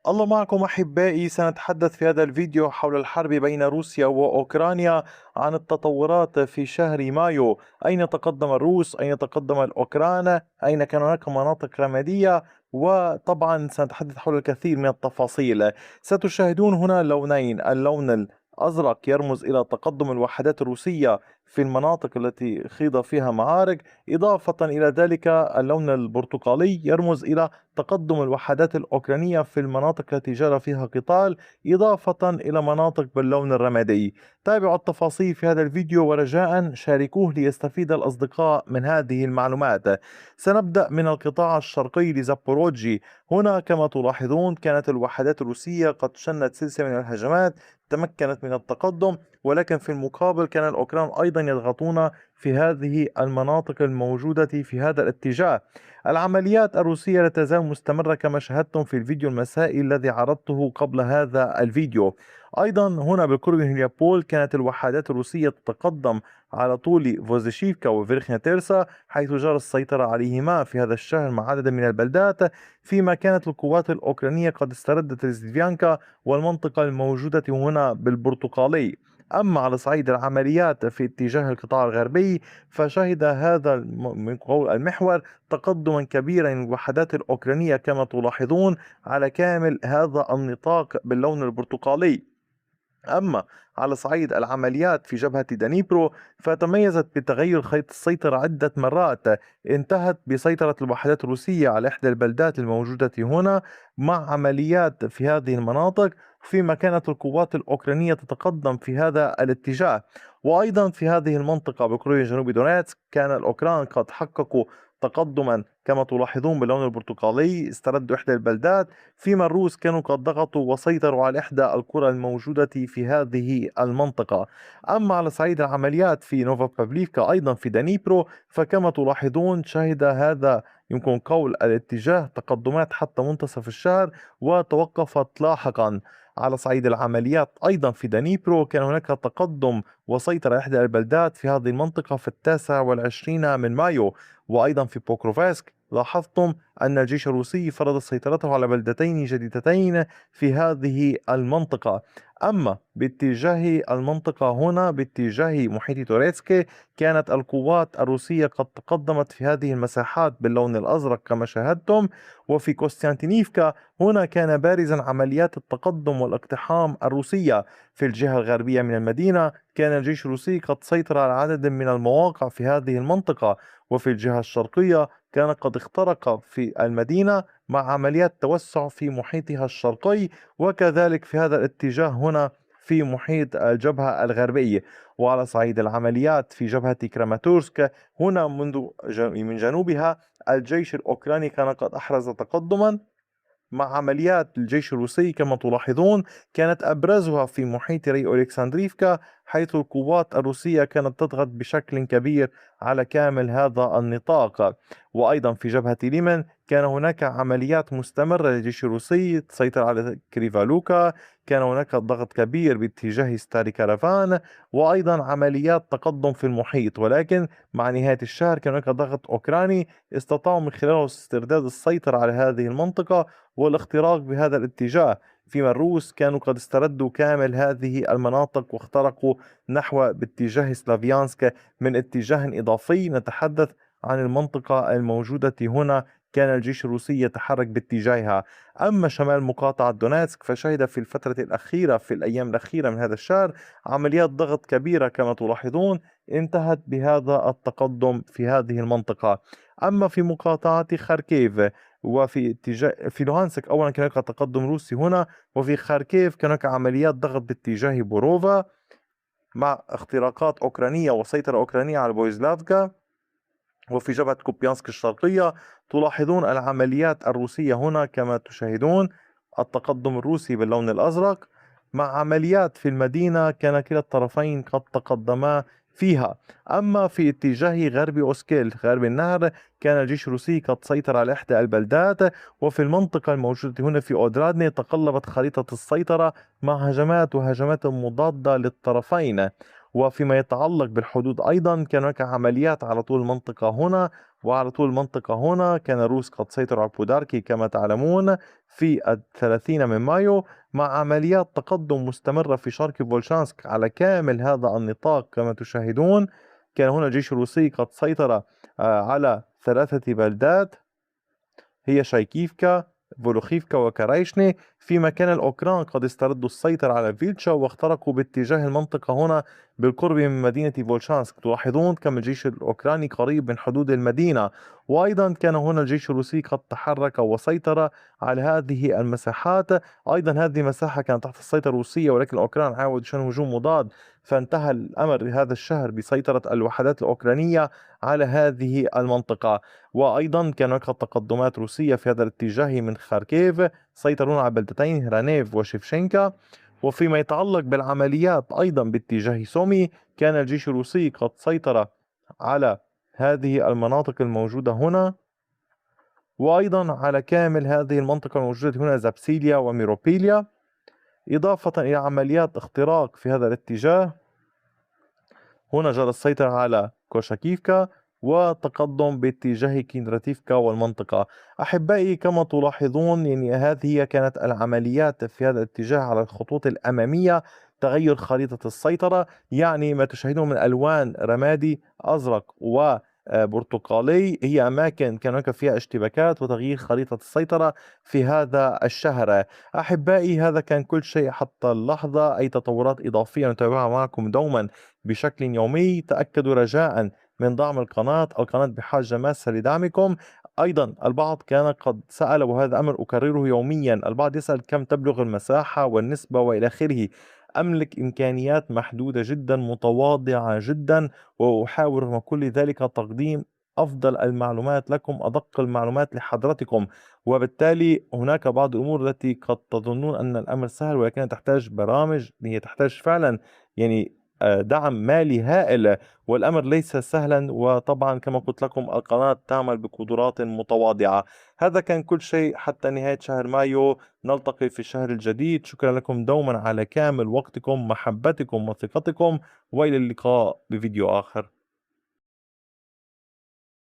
الله معكم أحبائي. سنتحدث في هذا الفيديو حول الحرب بين روسيا وأوكرانيا عن التطورات في شهر مايو. أين تقدم الروس؟ أين تقدم الأوكران؟ أين كان هناك مناطق رمادية؟ وطبعا سنتحدث حول الكثير من التفاصيل. ستشاهدون هنا لونين، اللون الأزرق يرمز إلى تقدم الوحدات الروسية في المناطق التي خيض فيها معارك، إضافة إلى ذلك اللون البرتقالي يرمز إلى تقدم الوحدات الأوكرانية في المناطق التي جرى فيها قتال، إضافة إلى مناطق باللون الرمادي. تابعوا التفاصيل في هذا الفيديو ورجاء شاركوه ليستفيد الأصدقاء من هذه المعلومات. سنبدأ من القطاع الشرقي لزابوروجي. هنا كما تلاحظون كانت الوحدات الروسية قد شنت سلسلة من الهجمات، تمكنت من التقدم، ولكن في المقابل كان الأوكران أيضا يضغطون في هذه المناطق الموجودة في هذا الاتجاه. العمليات الروسية لا تزال مستمرة كما شاهدتم في الفيديو المسائي الذي عرضته قبل هذا الفيديو. أيضا هنا بالقرب من هليوبول كانت الوحدات الروسية تتقدم على طول فوزيشيفكا وفيرخنيا تيرسا، حيث جرى السيطرة عليهما في هذا الشهر مع عدد من البلدات، فيما كانت القوات الأوكرانية قد استردت ريزليفيانكا والمنطقة الموجودة هنا بالبرتقالي. أما على صعيد العمليات في اتجاه القطاع الغربي، فشهد هذا من قول المحور تقدما كبيرا للوحدات الأوكرانية كما تلاحظون على كامل هذا النطاق باللون البرتقالي. أما على صعيد العمليات في جبهة دانيبرو، فتميزت بتغير خيط السيطرة عدة مرات. انتهت بسيطرة الوحدات الروسية على إحدى البلدات الموجودة هنا مع عمليات في هذه المناطق، فيما كانت القوات الأوكرانية تتقدم في هذا الاتجاه. وأيضا في هذه المنطقة بقرية جنوب دونيتسك كان الأوكران قد حققوا تقدما كما تلاحظون باللون البرتقالي، استردوا إحدى البلدات، فيما الروس كانوا قد ضغطوا وسيطروا على إحدى القرى الموجودة في هذه المنطقة. أما على صعيد العمليات في نوفا بافليفكا أيضا في دانيبرو، فكما تلاحظون شهد هذا يمكن قول الاتجاه تقدمات حتى منتصف الشهر وتوقفت لاحقا. على صعيد العمليات أيضا في دانيبرو كان هناك تقدم وسيطرة إحدى البلدات في هذه المنطقة في 29 من مايو. وأيضا في بوكروفاسك لاحظتم أن الجيش الروسي فرض سيطرته على بلدتين جديدتين في هذه المنطقة. أما باتجاه المنطقة هنا باتجاه محيط توريتسكي، كانت القوات الروسية قد تقدمت في هذه المساحات باللون الأزرق كما شاهدتم. وفي كوستانتينيفكا هنا كان بارزا عمليات التقدم والاقتحام الروسية. في الجهة الغربية من المدينة كان الجيش الروسي قد سيطر على عدد من المواقع في هذه المنطقة. وفي الجهة الشرقية كان قد اخترق في المدينة مع عمليات توسع في محيطها الشرقي، وكذلك في هذا الاتجاه هنا في محيط الجبهة الغربية. وعلى صعيد العمليات في جبهة كراماتورسك، هنا من جنوبها الجيش الأوكراني كان قد أحرز تقدما مع عمليات الجيش الروسي كما تلاحظون، كانت أبرزها في محيط ري أولكسندريفكا، حيث القوات الروسية كانت تضغط بشكل كبير على كامل هذا النطاق. وأيضا في جبهة ليمن كان هناك عمليات مستمرة للجيش الروسي تسيطر على كريفالوكا، كان هناك ضغط كبير باتجاه ستاري كارافان، وأيضا عمليات تقدم في المحيط. ولكن مع نهاية الشهر كان هناك ضغط أوكراني استطاعوا من خلاله استرداد السيطرة على هذه المنطقة والاختراق بهذا الاتجاه، فيما الروس كانوا قد استردوا كامل هذه المناطق واخترقوا نحو باتجاه سلافيانسك من اتجاه إضافي. نتحدث عن المنطقة الموجودة هنا، كان الجيش الروسي يتحرك باتجاهها. أما شمال مقاطعة دونيتسك فشهد في الفترة الأخيرة في الأيام الأخيرة من هذا الشهر عمليات ضغط كبيرة كما تلاحظون، انتهت بهذا التقدم في هذه المنطقة. أما في مقاطعة خاركيف وفي اتجاه في لوهانسك، أولا كان هناك تقدم روسي هنا، وفي خاركيف كان هناك عمليات ضغط باتجاه بوروفا مع اختراقات أوكرانية وسيطرة أوكرانية على بويزلافكا. وفي جبهة كوبيانسك الشرقية تلاحظون العمليات الروسية هنا كما تشاهدون، التقدم الروسي باللون الأزرق مع عمليات في المدينة كان كلا الطرفين قد تقدما فيها. أما في اتجاه غرب أوسكيل غرب النهر كان الجيش الروسي قد سيطر على إحدى البلدات. وفي المنطقة الموجودة هنا في أودرادني تقلبت خريطة السيطرة مع هجمات وهجمات مضادة للطرفين. وفيما يتعلق بالحدود أيضا كان هناك عمليات على طول المنطقة هنا وعلى طول المنطقة هنا. كان الروس قد سيطروا على بوداركي كما تعلمون في 30 من مايو، مع عمليات تقدم مستمرة في شرق فولشانسك على كامل هذا النطاق كما تشاهدون. كان هنا الجيش الروسي قد سيطر على 3 بلدات هي شايكيفكا، فولوخيفكا وكرايشني، فيما كان الأوكران قد استردوا السيطرة على فيلتشا واخترقوا باتجاه المنطقة هنا بالقرب من مدينة فولشانسك. تلاحظون كم الجيش الأوكراني قريب من حدود المدينة. وأيضا كان هنا الجيش الروسي قد تحرك وسيطر على هذه المساحات. أيضا هذه المساحة كانت تحت السيطرة الروسية، ولكن الأوكران عاودوا شن هجوم مضاد، فانتهى الأمر هذا الشهر بسيطرة الوحدات الأوكرانية على هذه المنطقة. وأيضا كان هناك تقدمات روسية في هذا الاتجاه من خاركيف، سيطرون على بلدتين هرانيف وشيفشينكا. وفيما يتعلق بالعمليات أيضا باتجاه سومي، كان الجيش الروسي قد سيطر على هذه المناطق الموجودة هنا، وأيضا على كامل هذه المنطقة الموجودة هنا زابسيليا وميروبيليا، إضافة إلى عمليات اختراق في هذا الاتجاه. هنا جرى السيطرة على كوشاكيفكا وتقدم باتجاه كيندراتيفكا والمنطقة. أحبائي كما تلاحظون يعني هذه كانت العمليات في هذا الاتجاه على الخطوط الأمامية. تغير خريطة السيطرة، يعني ما تشاهدون من ألوان رمادي أزرق وبرتقالي هي أماكن كان هناك فيها اشتباكات وتغيير خريطة السيطرة في هذا الشهر. أحبائي هذا كان كل شيء حتى اللحظة. أي تطورات إضافية نتابعها معكم دوما بشكل يومي. تأكدوا رجاء من دعم القناة بحاجة ماسة لدعمكم. أيضا البعض كان قد سأل، وهذا أمر أكرره يوميا، البعض يسأل كم تبلغ المساحة والنسبة وإلى آخره. أملك إمكانيات محدودة جدا متواضعة جدا، وأحاول رغم كل ذلك تقديم أفضل المعلومات لكم، أدق المعلومات لحضرتكم. وبالتالي هناك بعض الأمور التي قد تظنون أن الأمر سهل، ولكنها تحتاج برامج، هي تحتاج فعلا يعني دعم مالي هائل، والأمر ليس سهلا. وطبعا كما قلت لكم القناة تعمل بقدرات متواضعة. هذا كان كل شيء حتى نهاية شهر مايو. نلتقي في الشهر الجديد. شكرا لكم دوما على كامل وقتكم، محبتكم وثقتكم، وإلى اللقاء بفيديو آخر.